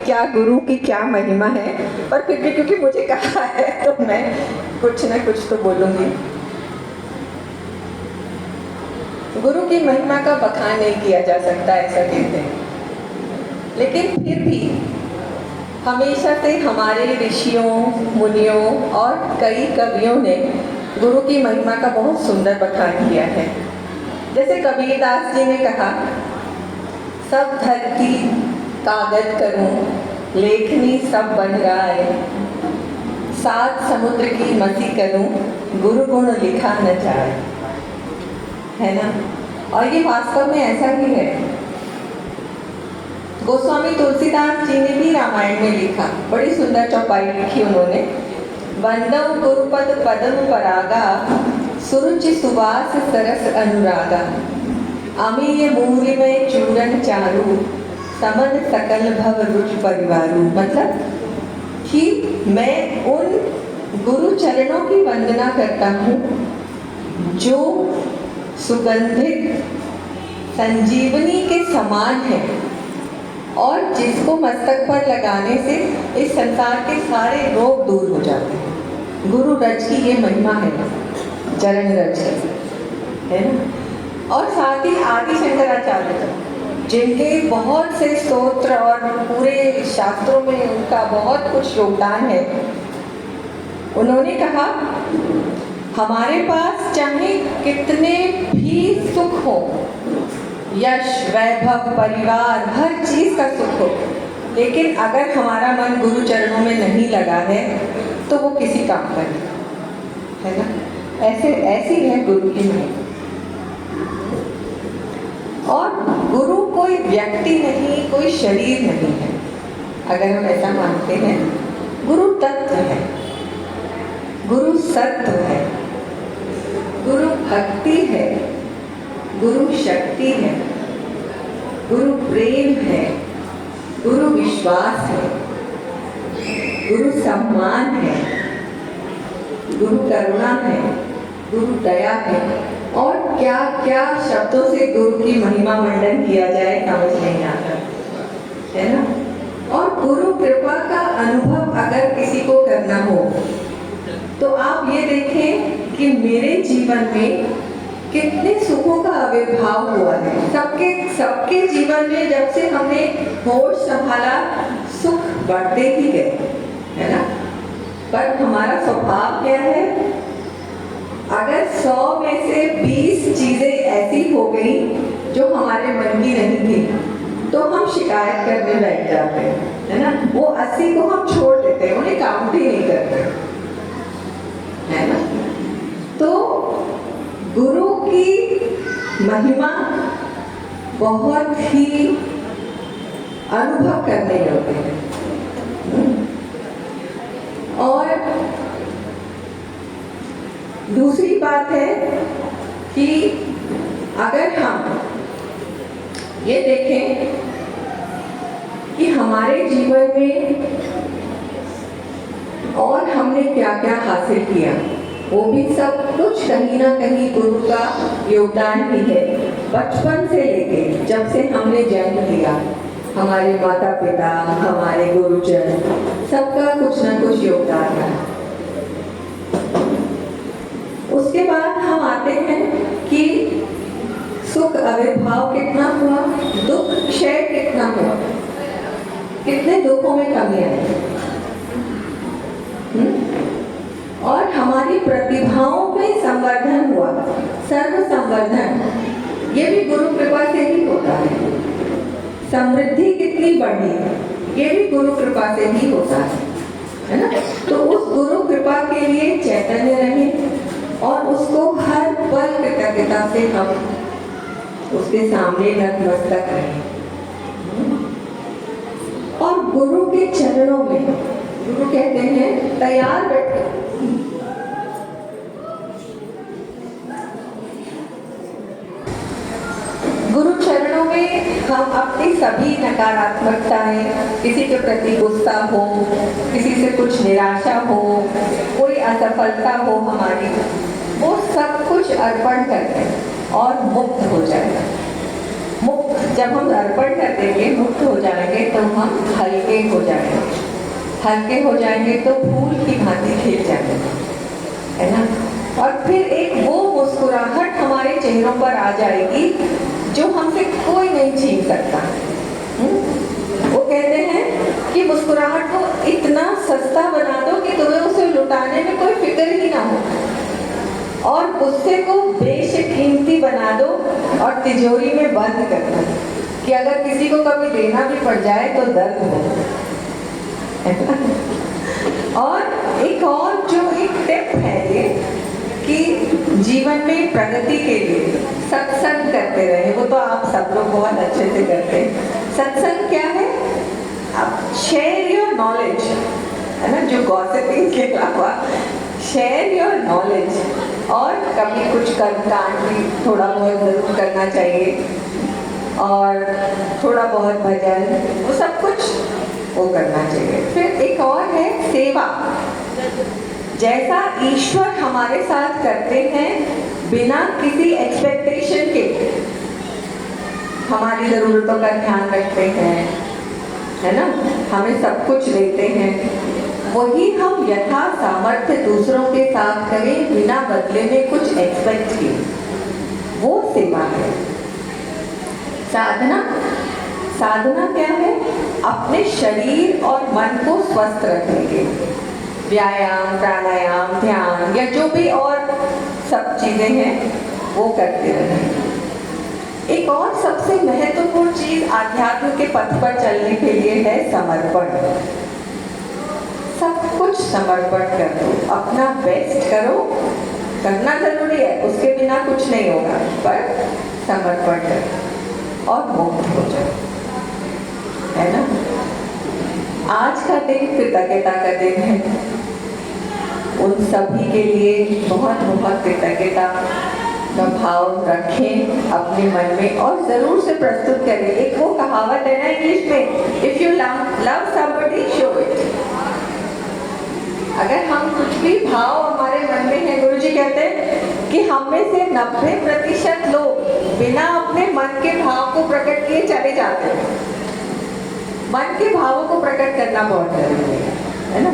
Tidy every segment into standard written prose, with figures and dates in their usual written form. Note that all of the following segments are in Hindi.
क्या गुरु की क्या महिमा है, पर फिर भी क्योंकि मुझे कहा है तो मैं कुछ ना कुछ तो बोलूँगी। गुरु की महिमा का बखान नहीं किया जा सकता, ऐसा कहते हैं, लेकिन फिर भी हमेशा से हमारे ऋषियों, मुनियों और कई कवियों ने गुरु की महिमा का बहुत सुंदर बखान किया है। जैसे कबीरदास जी ने कहा, सब धरती कागज करूं, लेखनी सब बन रहा है, सात समुद्र की मसी करूं, गुरु गुण लिखा न जाए। है ना? और ये वास्तव में ऐसा ही है। गोस्वामी तुलसीदास जी ने भी रामायण में लिखा, बड़ी सुंदर चौपाई लिखी उन्होंने। वंदव गुरुपद पदम परागा, सुरुचि सुवास सरस अनुरागा, अमीय मूल में चूरन चारू, समन सकल भव रुच परिवारू। मतलब कि मैं उन गुरु चरणों की वंदना करता हूँ जो सुगंधित संजीवनी के समान है और जिसको मस्तक पर लगाने से इस संसार के सारे रोग दूर हो जाते हैं। गुरु रज की ये महिमा है, चरण रज की, है ना? और साथ ही आदि शंकराचार्य जिनके बहुत से स्तोत्र और पूरे शास्त्रों में उनका बहुत कुछ योगदान है, उन्होंने कहा, हमारे पास चाहे कितने भी सुख हो, यश वैभव परिवार हर चीज का सुख हो, लेकिन अगर हमारा मन गुरु चरणों में नहीं लगा है तो वो किसी काम का नहीं, है ना? ऐसी है गुरु की महिमा। और गुरु कोई व्यक्ति नहीं, कोई शरीर नहीं है। अगर हम ऐसा मानते हैं, गुरु तत्व है, गुरु सत्व है, गुरु भक्ति है, गुरु शक्ति है, गुरु प्रेम है, गुरु विश्वास है, गुरु सम्मान है, गुरु करुणा है, गुरु दया है, और क्या क्या शब्दों से गुरु की महिमा मंडन किया जाए समझ नहीं आता, है ना? और गुरु कृपा का अनुभव अगर किसी को करना हो तो आप ये देखें कि मेरे जीवन में कितने सुखों का आविर्भाव हुआ है। सबके जीवन में जब से हमने होश संभाला, सुख बढ़ते ही गए, है ना? पर हमारा स्वभाव क्या है? अगर 100 में से 20 चीजें ऐसी हो गई जो हमारे मन की नहीं थी तो हम शिकायत करने बैठ जाते हैं, है ना? वो 80 को हम छोड़ देते हैं, उन्हें काउंट ही नहीं करते, है ना? तो गुरु की महिमा बहुत ही अनुभव करने योग्य है। और दूसरी बात है कि अगर हम ये देखें कि हमारे जीवन में और हमने क्या क्या हासिल किया, वो भी सब कुछ कहीं ना कहीं गुरु का योगदान ही है। बचपन से लेके जब से हमने जन्म लिया, हमारे माता पिता, हमारे गुरुजन, सबका कुछ ना कुछ योगदान है। उसके बाद हम आते हैं कि सुख आविर्भाव कितना हुआ, दुख क्षय कितना हुआ, कितने दुखों में कमी आई, और हमारी प्रतिभाओं में संवर्धन हुआ, सर्व संवर्धन, ये भी गुरु कृपा से ही होता है। समृद्धि कितनी बढ़ी, ये भी गुरु कृपा से ही होता है ना? तो उस गुरु कृपा के लिए चैतन्य रहे और उसको हर पल कृतज्ञता से हम उसके सामने नतमस्तक रहें। और गुरु के चरणों में, गुरु कहते हैं, तैयार बैठे, गुरु चरणों में हम अपनी सभी नकारात्मकताएं, किसी के प्रति गुस्सा हो, किसी से कुछ निराशा हो, कोई असफलता हो हमारी, वो सब कुछ अर्पण करते हैं और मुक्त हो जाएगा। मुक्त, जब हम अर्पण कर देंगे, मुक्त हो जाएंगे तो हम हल्के हो जाएंगे। हल्के हो जाएंगे तो फूल की भांति खिल जाएंगे, है ना। और फिर एक वो मुस्कुराहट हमारे चेहरों पर आ जाएगी जो हमसे कोई नहीं छीन सकता। वो कहते हैं कि मुस्कुराहट को इतना सस्ता बना दो कि तुम्हें उसे लुटाने में कोई फिक्र ही ना हो, और गुस्से को बेशकीमती बना दो और तिजोरी में बंद कर दो कि अगर किसी को कभी देना भी पड़ जाए तो दर्द हो। और एक और जो एक टिप है ये कि जीवन में प्रगति के लिए सत्संग करते रहे। वो तो आप सब लोग बहुत अच्छे से करते हैं। सत्संग क्या है? आप शेयर योर नॉलेज, है ना, जो गॉसिपिंग के अलावा शेयर योर नॉलेज। और कभी कुछ कर्मकांड भी थोड़ा बहुत जरूर करना चाहिए, और थोड़ा बहुत भजन, वो सब कुछ वो करना चाहिए। फिर एक और है सेवा। जैसा ईश्वर हमारे साथ करते हैं बिना किसी एक्सपेक्टेशन के, हमारी ज़रूरतों का ध्यान रखते हैं, है ना, हमें सब कुछ देते हैं, वही हम यथा सामर्थ्य दूसरों के साथ करें बिना बदले में कुछ एक्सपेक्ट किए, वो सेवा है। साधना, साधना क्या है? अपने शरीर और मन को स्वस्थ रखने के व्यायाम, प्राणायाम, ध्यान या जो भी और सब चीजें हैं वो करते रहें। एक और सबसे महत्वपूर्ण चीज आध्यात्म के पथ पर चलने के लिए है समर्पण। सब कुछ समर्पण कर दो, अपना बेस्ट करो, करना जरूरी है, उसके बिना कुछ नहीं होगा, पर समर्पण करो और मुक्त हो जाओ, है ना। आज का दिन कृतज्ञता का दिन है। उन सभी के लिए बहुत बहुत कृतज्ञता का भाव रखें अपने मन में और जरूर से प्रस्तुत करें। एक वो कहावत है ना इंग्लिश में, if you love somebody show it. अगर हम कुछ भी भाव हमारे मन में है, गुरुजी कहते हैं कि हम में से 90% लोग बिना अपने मन के भाव को प्रकट किए चले जाते हैं। मन के भावों को प्रकट करना बहुत जरूरी है ना।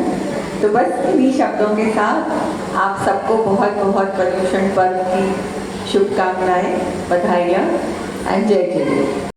तो बस इन्हीं शब्दों के साथ आप सबको बहुत बहुत पर्युषण पर्व की शुभकामनाएं, बधाइयाँ एंड जय जय।